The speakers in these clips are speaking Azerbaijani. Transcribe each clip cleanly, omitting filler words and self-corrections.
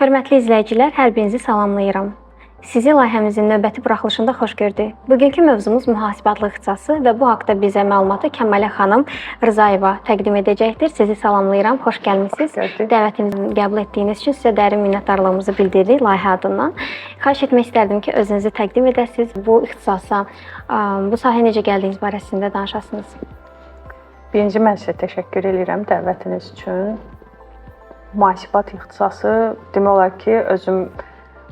Hörmətli izləyicilər, hər birinizi salamlayıram. Sizi layihəmizin növbəti buraxılışında xoş gördük. Bugünkü mövzumuz mühasibatlıq ixtisası və bu haqda bizə məlumatı Kəmalə xanım Rzayeva təqdim edəcəkdir. Sizi salamlayıram, xoş gəlmisiniz. Dəvətimizi qəbul etdiyiniz üçün sizə dərin minnətdarlığımızı bildiririk layihə adından. Xahiş etmək istərdim ki, özünüzü təqdim edəsiniz. Bu ixtisasa, bu sahəyə necə gəldiyiniz barəsində danışasınız. Birinci mən sizə təşəkkür edirəm dəvətiniz üçün. Mühasibat ixtisası demək olar ki, özüm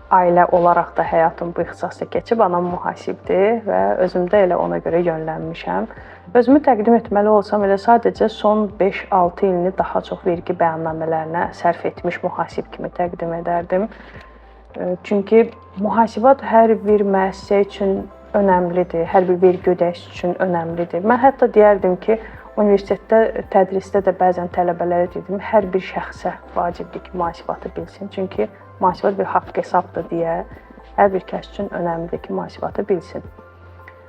ailə olaraq da həyatım bu ixtisasda keçib. Anam mühasibdir və özümdə elə ona görə yönlənmişəm. Özümü təqdim etməli olsam elə sadəcə son 5-6 ilini daha çox vergi bəyannamələrinə sərf etmiş mühasib kimi təqdim edərdim. Çünki mühasibat hər bir müəssisə üçün önəmlidir, hər bir vergi ödəyicisi üçün önəmlidir. Mən hətta deyərdim ki, universitetdə, tədrisdə də bəzən tələbələrə dedim, hər bir şəxsə vacibdir ki, mühasibatı bilsin. Çünki mühasibat bir haqq hesabdır deyə hər bir kəs üçün önəmlidir ki, mühasibatı bilsin.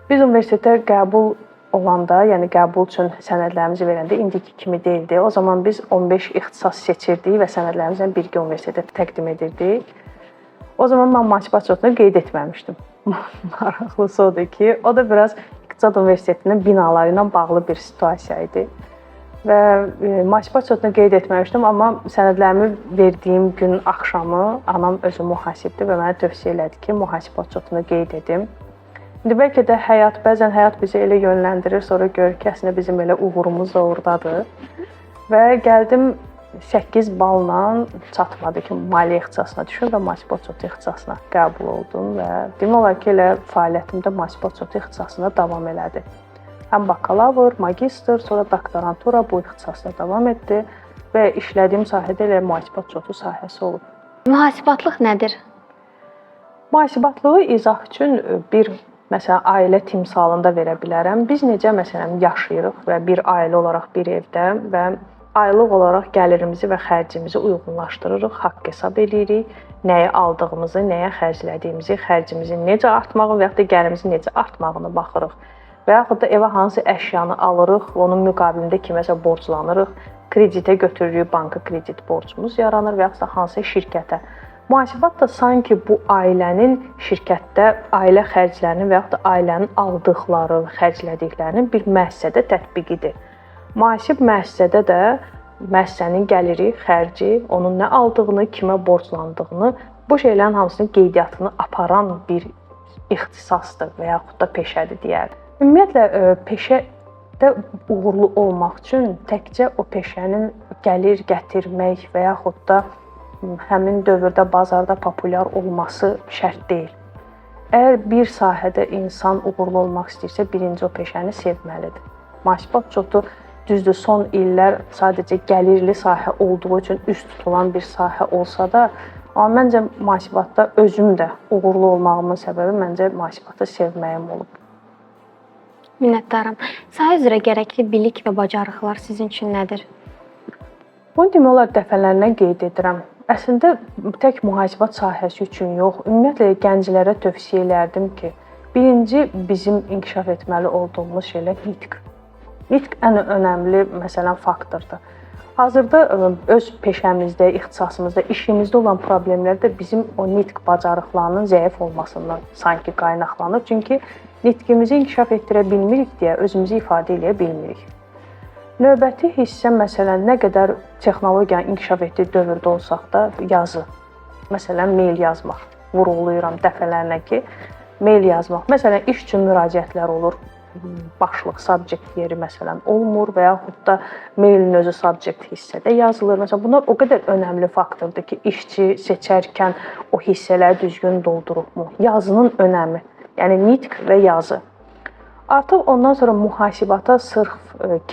Biz universitetə qəbul olanda, yəni qəbul üçün sənədlərimizi verəndə indiki kimi deyildi. O zaman biz 15 ixtisas seçirdik və sənədlərimizlə birgə universitetə təqdim edirdik. O zaman mən mühasibat çotunu qeyd etməmişdim. Maraqlısı odur ki, o da biraz İqtisad Universitetinin binaları ilə bağlı bir situasiya idi. Və mühasibat çotunu qeyd etməmişdim, amma sənədlərimi verdiyim gün axşamı anam özü mühasibdir və mənə tövsiyə elədi ki, mühasibat çotunu qeyd edim. İndi bəlkə də bəzən həyat bizi elə yönləndirir, sonra görür ki, əslində bizim elə uğurumuz da oradadır. Və gəldim 8 balla çatmadı ki, maliyyə ixtisasına düşür və mühasibat çotu ixtisasına qəbul oldum və demək olar ki, elə fəaliyyətimdə mühasibat çotu ixtisasında davam elədi. Həm bakalavr, magistr, sonra doktorantura bu ixtisasda davam etdi və işlədiyim sahədə elə mühasibat çotu sahəsi olub. Mühasibatlıq nədir? Mühasibatlığı izah üçün bir məsələn ailə timsalında verə bilərəm. Biz necə məsələn yaşayırıq və bir ailə olaraq bir evdə və aylıq olaraq gəlirimizi və xərcimizi uyğunlaşdırırıq, haqq hesab edirik. Nəyi aldığımızı, nəyə xərclədiyimizi, xərcimizin necə artmağı və ya da gəlirimizin necə artmağına baxırıq. Və yaxud da evə hansı əşyanı alırıq, onun müqabilində kiməsə borclanırıq, kreditə götürürük, banka kredit borcumuz yaranır və yaxud da hansı şirkətə. Mühasibat da sanki bu ailənin şirkətdə ailə xərclərinin və yaxud da ailənin aldıqları, xərclədiklərinin bir müəssisədə tətbiqidir. Mühasib müəssisədə də müəssisənin gəliri, xərci, onun nə aldığını, kimə borclandığını, bu şeylərin hamısının qeydiyyatını aparan bir ixtisasdır və yaxud da peşədir deyərdim. Ümumiyyətlə, peşədə uğurlu olmaq üçün təkcə o peşənin gəlir gətirmək və yaxud da həmin dövrdə bazarda populyar olması şərt deyil. Əgər bir sahədə insan uğurlu olmaq istəyirsə, birinci o peşəni sevməlidir. Mühasibat çotu düzdür, son illər sadəcə gəlirli sahə olduğu üçün üst tutulan bir sahə olsa da, amma məncə mühasibatda özüm də uğurlu olmağımın səbəbi məncə mühasibatı sevməyim olub. Minnətdaram. Sahə üzrə gərəkli bilik və bacarıqlar sizin üçün nədir? Bunu demək olar dəfələrlə qeyd edirəm. Əslində tək mühasibat sahəsi üçün yox, ümumiyyətlə gənclərə tövsiyə elərdim ki, birinci bizim inkişaf etməli olduğumuz şeylər nitq. Nitq ən önəmli məsələn faktordur. Hazırda öz peşəmizdə, ixtisasımızda, işimizdə olan problemlər də bizim o nitq bacarıqlarının zəif olmasından sanki qaynaqlanır. Çünki nitqimizi inkişaf etdirə bilmirik deyə özümüzü ifadə edə bilmirik. Növbəti hissə məsələn nə qədər texnologiyanın inkişaf etdiyi dövrdə olsaq da yazı. Məsələn mail yazmaq. Vurğulayıram dəfələrlə ki, mail yazmaq. Məsələn iş üçün müraciətlər olur. Başlıq, subject yeri məsələn olmur və yaxud da mailin özü subject hissədə yazılır. Məsələn, bunlar o qədər önəmli faktordur ki, işçi seçərkən o hissələri düzgün dolduruqmu? Yazının önəmi, yəni nitq və yazı. Artıq ondan sonra mühasibata sırf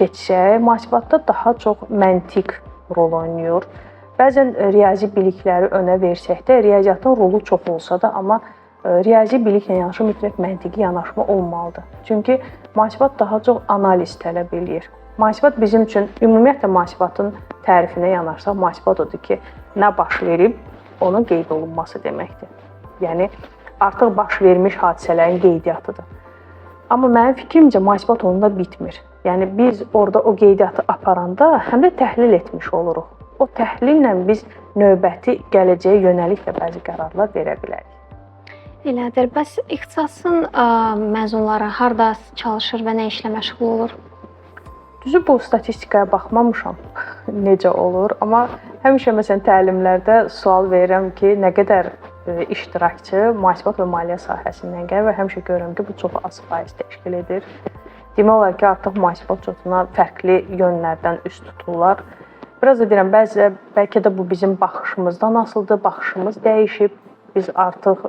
keçsək, mühasibatda daha çox məntiq rol oynayır. Bəzən riyazi bilikləri önə versək də, riyaziyyatın rolu çox olsa da, amma riyazi biliklə yanaşı mütləq məntiqi yanaşma olmalıdır. Çünki mühasibat daha çox analiz tələb eləyir. Mühasibat bizim üçün, ümumiyyətlə mühasibatın tərifinə yanaşsaq, mühasibat odur ki, nə baş verib, onun qeyd olunması deməkdir. Yəni, artıq baş vermiş hadisələrin qeydiyyatıdır. Amma mənim fikrimcə mühasibat onunla bitmir. Yəni, biz orada o qeydiyyatı aparanda həm də təhlil etmiş oluruq. o təhlillə biz növbəti gələcəyə yönəlik də bəzi qərarlar verə bilərik. Elədir. Bəs ixtisasın məzunları harda çalışır və nə işlə məşğul olur? Düzü bu statistikaya baxmamışam necə olur, amma həmişə məsələn təlimlərdə sual verirəm ki, nə qədər iştirakçı mühasibat və maliyyə sahəsindən gəlir və həmişə görürəm ki, bu çox az faiz təşkil edir. Demək olar ki, artıq mühasibat uçotuna fərqli yönlərdən üst tuturlar. Biraz da deyirəm, bəlkə də bu bizim baxışımızdan asılıdır, baxışımız dəyişib. Biz artıq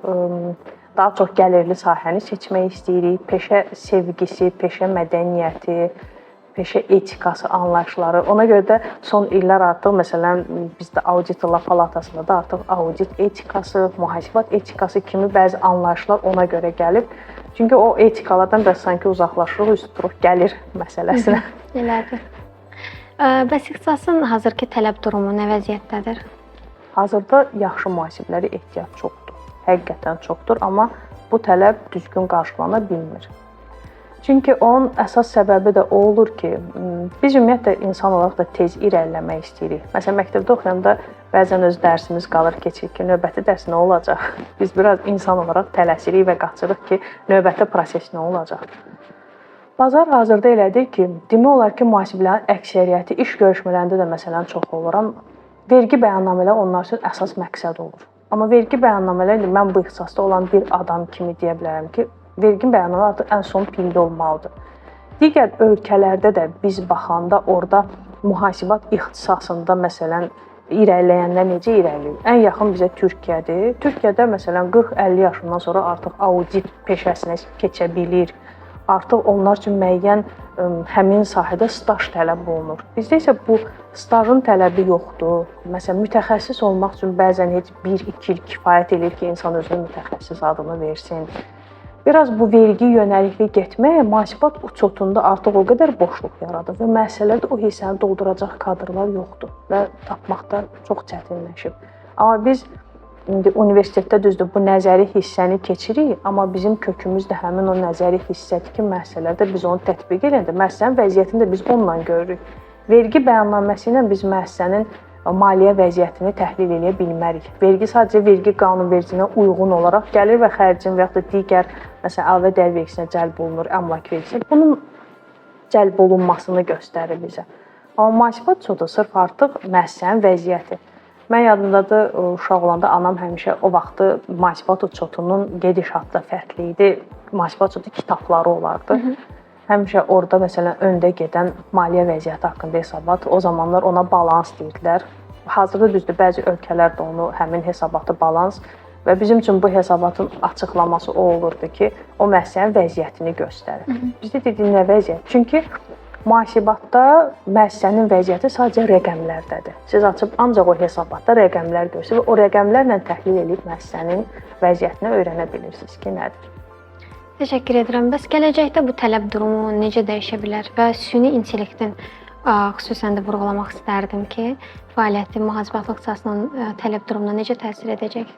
daha çox gəlirli sahəni seçmək istəyirik. Peşə sevgisi, peşə mədəniyyəti, peşə etikası anlayışları. Ona görə də son illər artıq məsələn bizdə Auditorlar Palatasında da artıq audit etikası, mühasibat etikası kimi bəzi anlayışlar ona görə gəlib. Çünki o etikalardan biraz sanki uzaqlaşırıq, üst tuturuq gəlir məsələsinə. Elədir. Bəs ixtisasın hazırki tələb durumu nə vəziyyətdədir? Hazırda yaxşı mühasiblərə ehtiyac çoxdur. Həqiqətən çoxdur, amma bu tələb düzgün qarşılana bilmir. Çünki onun əsas səbəbi də o olur ki, biz ümumiyyətlə insan olaraq da tez irəliləmək istəyirik. Məsələn, məktəbdə oxuyanda bəzən öz dərsimiz qalır, keçir ki, növbəti dərs nə olacaq? Biz biraz insan olaraq tələsirik və qaçırıq ki, növbəti proses nə olacaq? Bazar hazırda elədir ki, demək olar ki, mühasiblərin əksəriyyəti iş görüşmələrində də məsələn çox olur. Vergi bəyannamələri onlar üçün əsas məqsəd olur. Amma vergi bəyannamələri mən bu ixtisasda olan bir adam kimi deyə bilərəm ki, vergi bəyannamələri artıq ən son pildə olmalıdır. Digər ölkələrdə də biz baxanda orada mühasibat ixtisasında məsələn irəliləyənlər necə irəliləyir? Ən yaxın bizə Türkiyədir. Türkiyədə məsələn 40-50 yaşından sonra artıq audit peşəsinə keçə bilir. Artıq onlar üçün müəyyən həmin sahədə staj tələb olunur. Bizdə isə bu stajın tələbi yoxdur. Məsələn, mütəxəssis olmaq üçün bəzən heç 1-2 il kifayət edir ki, insan özünə mütəxəssis adını versin. Biraz bu vergi yönəlikli getmək mühasibat uçotunda artıq o qədər boşluq yaradır və müəssisələrdə o hissəni dolduracaq kadrlar yoxdur və tapmaqda çox çətinləşib. Amma biz indi universitetdə düzdür bu nəzəri hissəni keçirik, amma bizim kökümüz də həmin o nəzəri hissədir ki, müəssisələrdə biz onu tətbiq edəndə müəssisənin vəziyyətini də biz onunla görürük. Vergi bəyannaməsi ilə biz müəssisənin maliyyə vəziyyətini təhlil edə bilmərik. Vergi sadəcə vergi qanunvericiliyinə uyğun olaraq gəlir və xərcin və ya da digər məsələn əlavə dəyər vergisinə cəlb olunur, əmlak vergisi. Bunun cəlb olunmasını göstərir bizə. Amma mühasibat uçotu sırf artıq müəssisənin vəziyyəti. Mən yadımdadır, uşaq olanda anam həmişə o vaxtı mühasibat uçotunun gedişatı da fərqli idi. Mühasibat uçotu kitabları olardı. Həmişə orada məsələn öndə gedən maliyyə vəziyyəti haqqında hesabat, o zamanlar ona balans deyirdilər. Hazırda düzdür, bəzi ölkələr də onu həmin hesabatı balans və bizim üçün bu hesabatın açıqlaması o olurdu ki, o müəssisənin vəziyyətini göstərir. Bizdə dedik nə vəziyyət? Çünki mühasibatda müəssisənin vəziyyəti sadəcə rəqəmlərdədir. Siz açıb ancaq o hesabatda rəqəmlər görürsünüz və o rəqəmlərlə təhlil edib müəssisənin vəziyyətini öyrənə bilirsiniz ki, nədir. Təşəkkür edirəm. Bəs gələcəkdə bu tələb durumu necə dəyişə bilər və süni intellektin xüsusən də vurğulamaq istərdim ki, fəaliyyəti mühasibatlıq ixtisasının tələb durumuna necə təsir edəcək?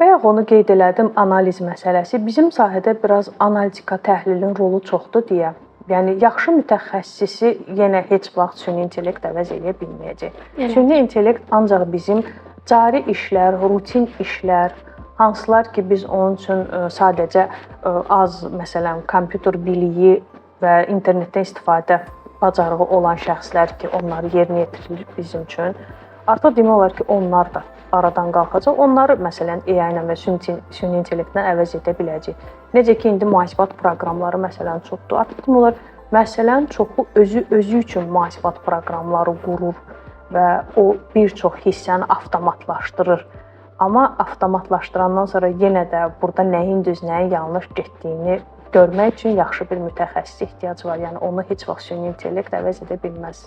Bayaq onu qeyd elədim, analiz məsələsi. Bizim sahədə biraz analitika təhlilin rolu çoxdur deyə. Yəni yaxşı mütəxəssisi yenə heç vaxt süni intellekt əvəz edə bilməyəcək. Süni intellekt ancaq bizim cari işlər, rutin işlər, hansılar ki, biz onun üçün sadəcə az, məsələn, kompüter biliyi və internetdən istifadə bacarığı olan şəxslər ki, onları yerinə yetirilir bizim üçün. Artıq demək olar ki, onlar da aradan qalxacaq. Onları, məsələn, AI ilə və süni intellektlə əvəz edə biləcək. Necə ki, indi mühasibat proqramları, məsələn, çoxdur. Artıq demək olar, məsələn, çoxu özü üçün mühasibat proqramları qurur və o bir çox hissəni avtomatlaşdırır. Amma avtomatlaşdırandan sonra yenə də burada nəyin düz, nəyin yanlış getdiyini görmək üçün yaxşı bir mütəxəssis ehtiyac var. Yəni onu heç vaxt süni intellekt əvəz edə bilməz.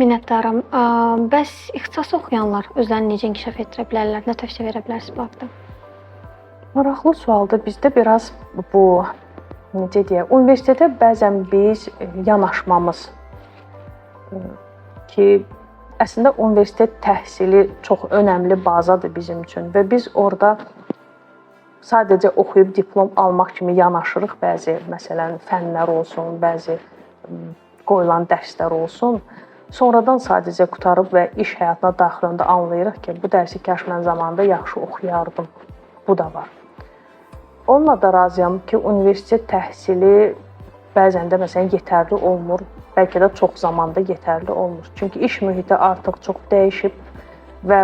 Minnətdaram. Bəs ixtisas oxuyanlar özlərini necə inkişaf etdirə bilərlər? Nə tövsiyə verə bilərsiniz bu haqqda? Maraqlı sualdır. Bizdə biraz bu necə deyək, universitetə bəzən biz yanaşmamız ki, əslində universitet təhsili çox önəmli bazadır bizim üçün və biz orada sadəcə oxuyub diplom almaq kimi yanaşırıq bəzi, məsələn, fənlər olsun, bəzi qoyulan dərslər olsun. Sonradan sadəcə qurtarıb və iş həyatına daxil olanda anlayırıq ki, bu dərsi kaş mən zamanında yaxşı oxuyardım. Bu da var. Onunla da razıyam ki, universitet təhsili bəzən də məsələn yetərli olmur, bəlkə də çox zamanda yetərli olmur. Çünki iş mühiti artıq çox dəyişib və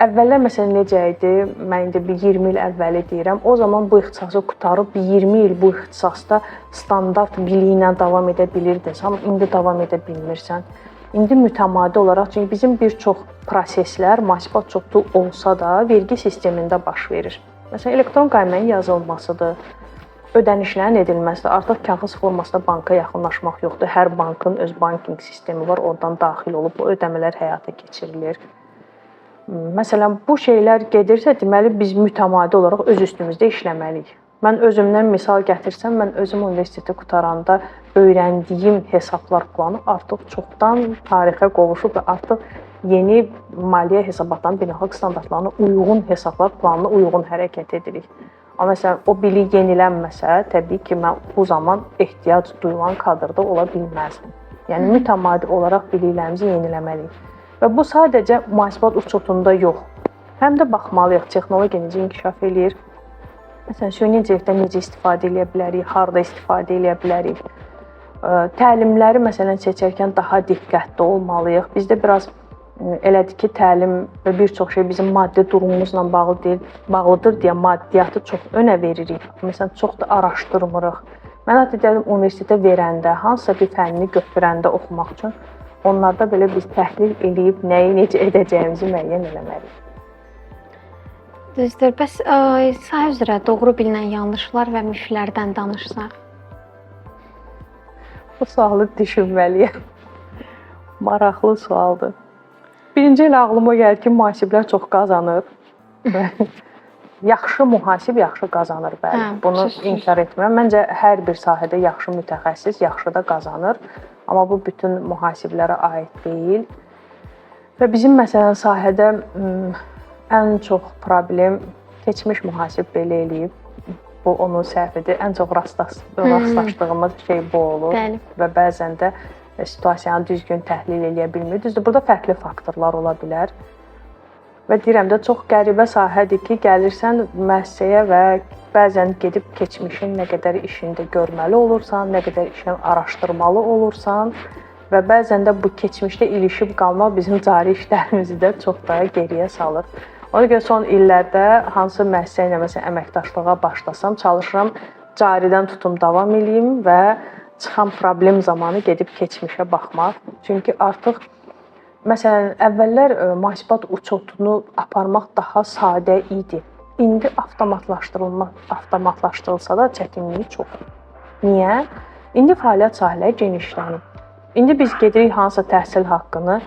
əvvəllər məsələn necə idi? Mən indi bir 20 il əvvəli deyirəm. O zaman bu ixtisası qurtarıb bir 20 il bu ixtisasda standart biliyi ilə davam edə bilirdin. Amma indi davam edə bilmirsən. İndi mütəmadi olaraq, çünki bizim bir çox proseslər mühasibat çoxlu olsa da vergi sistemində baş verir. Məsələn, elektron qaymənin yazılmasıdır, ödənişlərin edilməsidir. Artıq kağız formasında banka yaxınlaşmaq yoxdur. Hər bankın öz banking sistemi var, oradan daxil olub bu ödəmələr həyata keçirilir. Məsələn, bu şeylər gedirsə, deməli biz mütəmadi olaraq öz üstümüzdə işləməliyik. Mən özümdən misal gətirsəm, mən özüm universiteti qutaranda öyrəndiyim hesablar planı artıq çoxdan tarixə qovuşub və artıq yeni maliyyə hesabatlarının beynəlxalq standartlarına uyğun hesablar planına uyğun hərəkət edirik. Amma məsələn, o bilik yenilənməsə, təbii ki, mən bu zaman ehtiyac duyulan kadrda ola bilməzdim. Yəni mütəmadi olaraq biliklərimizi yeniləməliyik. Və bu sadəcə mühasibat uçotunda yox. Həm də baxmalıyıq, texnologiya necə inkişaf eləyir. Məsələn, süni intellektdən necə istifadə edə bilərik, harda istifadə edə bilərik. Təlimləri məsələn seçərkən daha diqqətli olmalıyıq. Bizdə biraz elədir ki, təlim və bir çox şey bizim maddi durumumuzla bağlıdır deyə maddiyyatı çox önə veririk. Məsələn, çox da araşdırmırıq. Mən hətta deyirəm universitetə verəndə, hansısa bir fənni götürəndə oxumaq üçün onlarda belə biz təhlil edib nəyi necə edəcəyimizi müəyyən etməliyik. Düzdür. Bəs sahə üzrə doğru bilinən yanlışlar və miflərdən danışsaq? Bu sualı düşünməliyəm. Maraqlı sualdır. Birinci elə ağlıma gəlir ki, mühasiblər çox qazanır. Yaxşı mühasib yaxşı qazanır, bəli. Bunu inkar etmirəm. Məncə hər bir sahədə yaxşı mütəxəssis yaxşı da qazanır. Amma bu bütün mühasiblərə aid deyil. Və bizim məsələn sahədə ən çox problem keçmiş mühasib belə eləyib. Bu onun səhvidir. Ən çox rastlaşdığımız şey bu olur. Bəli. Və bəzən də situasiyanı düzgün təhlil edə bilmir. Düzdür, burada fərqli faktorlar ola bilər. Və deyirəm də çox qəribə sahədir ki, gəlirsən müəssisəyə və bəzən gedib keçmişin nə qədər işində görməli olursan, nə qədər işini araşdırmalı olursan və bəzən də bu keçmişdə ilişib qalmaq bizim cari işlərimizi də çox daha geriyə salır. Ona görə son illərdə hansı müəssisə ilə məsələn əməkdaşlığa başlasam, çalışıram caridən tutum davam eləyim və çıxan problem zamanı gedib keçmişə baxmaq. Çünki artıq məsələn əvvəllər mühasibat uçotunu aparmaq daha sadə idi. İndi avtomatlaşdırılsa da çətinliyi çoxdur. Niyə? İndi fəaliyyət sahələri genişlənib. İndi biz gedirik hansısa təhsil haqqını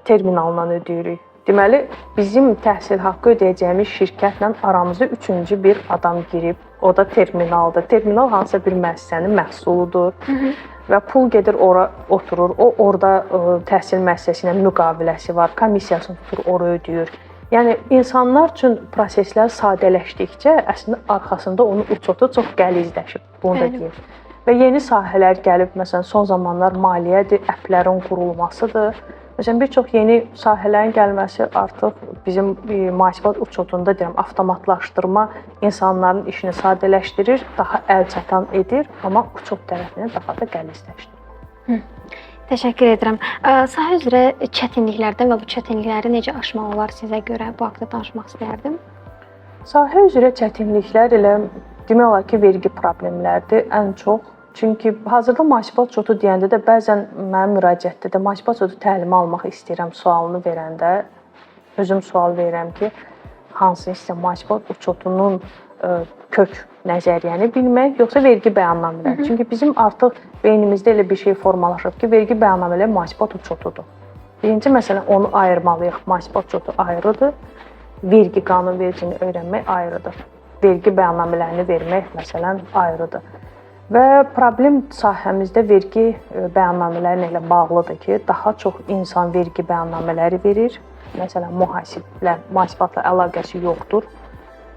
terminalından ödəyirik. Deməli, bizim təhsil haqqı ödəyəcəyimiz şirkətlə aramızda üçüncü bir adam girib. O da terminaldır. Terminal hansısa bir müəssisənin məhsuludur. Və pul gedir ora oturur. O orada təhsil müəssisəsi ilə müqaviləsi var. Komissiyasını tutur, ora ödəyir. Yəni insanlar üçün proseslər sadələşdikcə əslində arxasında onun uçotu çox qəlizləşib. Bunu da deyim. Və yeni sahələr gəlib, məsələn, son zamanlar maliyyədir, əplərin qurulmasıdır. Məsələn, bir çox yeni sahələrin gəlməsi artıq bizim mühasibat uçotunda deyirəm, avtomatlaşdırma insanların işini sadələşdirir, daha əlçatan edir, amma uçot tərəfindən daha da qəlizləşdirir. Təşəkkür edirəm. Sahə üzrə çətinliklərdən və bu çətinlikləri necə aşmaq olar sizə görə? Bu haqqda danışmaq istərdim. Sahə üzrə çətinliklər elə demək olar ki, vergi problemləridir ən çox. Çünki hazırda mühasibat uçotu deyəndə də bəzən mənim müraciətdə də mühasibat uçotu təlimi almaq istəyirəm sualını verəndə özüm sual verirəm ki, hansı hissə mühasibat uçotunun kök nəzəriyyəni bilmək, yoxsa vergi bəyannamələri. Çünki bizim artıq beynimizdə elə bir şey formalaşıb ki, vergi bəyannamələri mühasibat uçotudur. Birinci məsələn onu ayırmalıyıq. Mühasibat uçotu ayrıdır, vergi qanunvericiliyini öyrənmək ayrıdır. Vergi bəyannamələrini vermək məsələn ayrıdır. Və problem sahəmizdə vergi bəyannamələri ilə bağlıdır ki, daha çox insan vergi bəyannamələri verir. Məsələn, mühasibatla əlaqəsi yoxdur.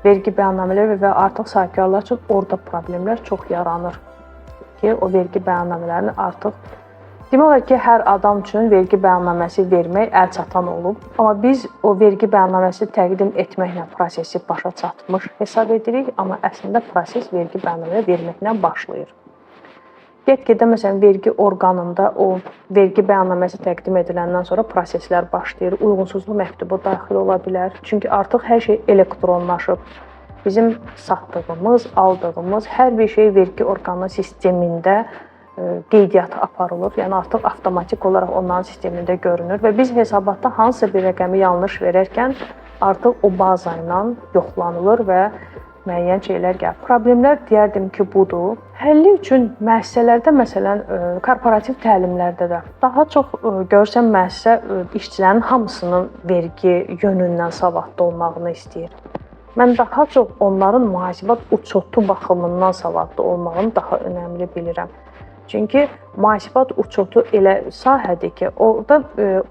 Vergi bəyannamələri və artıq sahibkarlar üçün orada problemlər çox yaranır ki, o vergi bəyannamələrini artıq Demək olar ki, hər adam üçün vergi bəyannaməsi vermək əlçatan olub. Amma biz o vergi bəyannaməsi təqdim etməklə prosesi başa çatmış hesab edirik, amma əslində proses vergi bəyannaməsi verməklə başlayır. Get-gedə məsələn vergi orqanında o vergi bəyannaməsi təqdim ediləndən sonra proseslər başlayır. Uyğunsuzluq məktubu daxil ola bilər. Çünki artıq hər şey elektronlaşıb. Bizim satdığımız, aldığımız hər bir şey vergi orqanı sistemində qeydiyyat aparılır. Yəni artıq avtomatik olaraq onların sistemində görünür və biz hesabatda hansısa bir rəqəmi yanlış verərkən artıq o baza ilə yoxlanılır və müəyyən şeylər gəlir. Problemlər deyərdim ki, budur. Həlli üçün müəssisələrdə məsələn korporativ təlimlərdə də daha çox görsən müəssisə işçilərin hamısının vergi yönündən savadlı olmağını istəyir. Mən daha çox onların mühasibat uçotu baxımından savadlı olmağını daha önəmli bilirəm. Çünki mühasibat uçotu elə sahədir ki, orada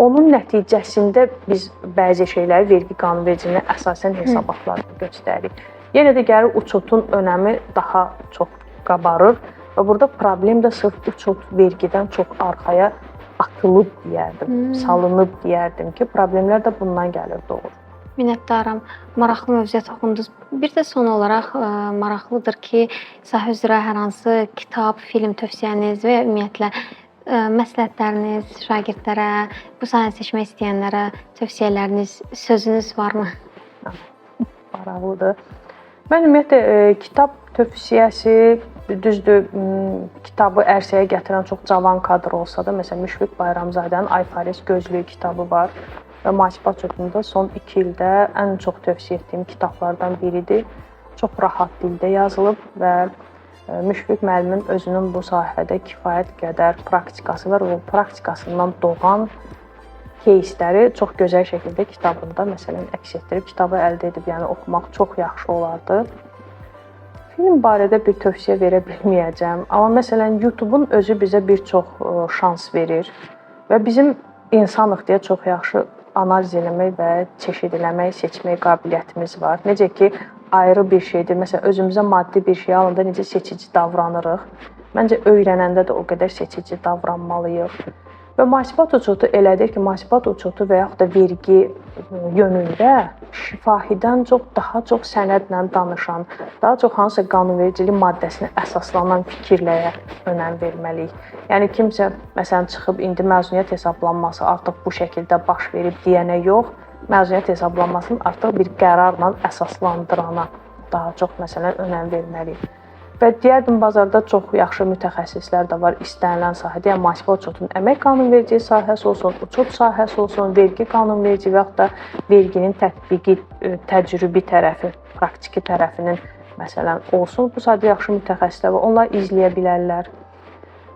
onun nəticəsində biz bəzi şeyləri vergi qanunvericiliyinə əsasən hesabatlarda göstəririk. Yenə də gəlir uçotun önəmi daha çox qabarır və burada problem də sırf uçot vergidən çox arxaya atılıb deyərdim, salınıb deyərdim ki, problemlər də bundan gəlir doğru. Minnətdaram. Maraqlı mövzuya toxundunuz. Bir də son olaraq maraqlıdır ki, sahə üzrə hər hansı kitab, film tövsiyəniz və ya ümumiyyətlə məsləhətləriniz şagirdlərə, bu sahəni seçmək istəyənlərə tövsiyələriniz, sözünüz varmı? Maraqlıdır. Mən ümumiyyətlə kitab tövsiyəsi düzdür, kitabı ərsəyə gətirən çox cavan kadr olsa da, məsələn Müşfiq Bayramzadənin Ayparis Gözlüyü kitabı var. Və mühasibat uçotunda son 2 ildə ən çox tövsiyə etdiyim kitablardan biridir. Çox rahat dildə yazılıb və Müşfiq müəllimin özünün bu sahədə kifayət qədər praktikası var. O praktikasından doğan кейsləri çox gözəl şəkildə kitabında məsələn əks etdirib, kitabı əldə edib, yəni oxumaq çox yaxşı olardı. Film barədə bir tövsiyə verə bilməyəcəm, amma məsələn YouTube-un özü bizə bir çox şans verir və bizim insanıq deyə çox yaxşı analiz eləmək və çeşid eləmək, seçmək qabiliyyətimiz var. Necə ki, ayrı bir şeydir. Məsələn, özümüzə maddi bir şey alanda necə seçici davranırıq. Məncə öyrənəndə də o qədər seçici davranmalıyıq. Və mühasibat uçotu elədir ki, mühasibat uçotu və yaxud da vergi yönündə şifahidən çox, daha çox sənədlə danışan, daha çox hansısa qanunvericilik maddəsinə əsaslanan fikirlərə önəm verməliyik. Yəni kimsə məsələn çıxıb indi məzuniyyət hesablanması artıq bu şəkildə baş verib deyənə yox, məzuniyyət hesablanmasının artıq bir qərarla əsaslandırana daha çox məsələn önəm verməliyik. Və deyərdim bazarda çox yaxşı mütəxəssislər də var istənilən sahədə. Yəni mühasibat uçotunun əmək qanunvericiliyi sahəsi olsun, uçot sahəsi olsun, vergi qanunvericiliyi və yaxud da verginin tətbiqi, təcrübi tərəfi, praktiki tərəfinin məsələn olsun. Bu sahədə yaxşı mütəxəssislər var. Onlar izləyə bilərlər.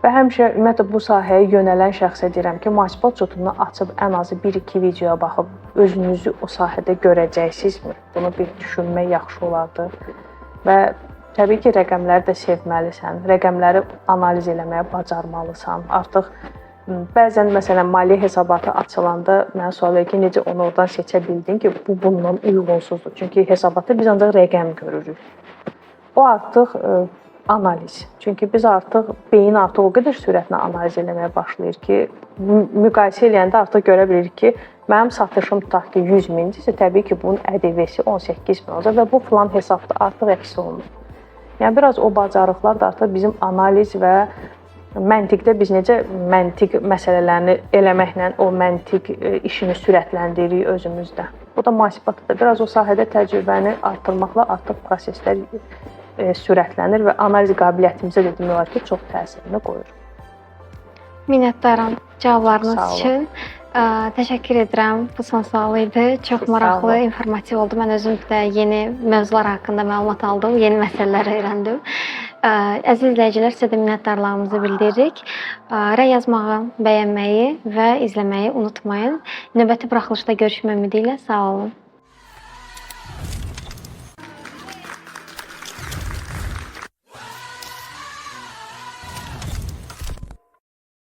Və həmişə ümumiyyətlə bu sahəyə yönələn şəxsə deyirəm ki, mühasibat uçotunu açıb ən azı 1-2 videoya baxıb özünüzü o sahədə görəcəksinizmi? Bunu bir düşünmək yaxşı olardı. Və təbii ki, rəqəmləri də sevməlisən, rəqəmləri analiz eləməyə bacarmalısan. Artıq bəzən məsələn maliyyə hesabatı açılanda mənə sual verir ki, necə onu oradan seçə bildin ki, bu bundan uyğunsuzdur. Çünki hesabatda biz ancaq rəqəm görürük. O artıq analiz. Çünki biz artıq beyin artıq o qədər sürətlə analiz eləməyə başlayır ki, müqayisə eləyəndə artıq görə bilir ki, mənim satışım tutaq ki 100 mindirsə, təbii ki, bunun ƏDV-si 18 min olacaq və bu filan hesabda artıq əks olunur. Yəni biraz o bacarıqlar da artıq bizim analiz və məntiqdə biz necə məntiq məsələlərini eləməklə o məntiq işini sürətləndiririk özümüzdə. Bu da mühasibatda da biraz o sahədə təcrübəni artırmaqla artıq proseslər sürətlənir və analiz qabiliyyətimizə də demək olar ki, çox təsirini qoyur. Minnətdaram cavablarınız üçün. Təşəkkür edirəm. Bu son sual idi. Çox maraqlı, informativ oldu. Mən özüm də yeni mövzular haqqında məlumat aldım, yeni məsələlər öyrəndim. Əziz izləyicilər, sizə də minnətdarlığımızı bildiririk. Rəy yazmağı, bəyənməyi və izləməyi unutmayın. Növbəti buraxılışda görüşmək ümidi ilə sağ olun.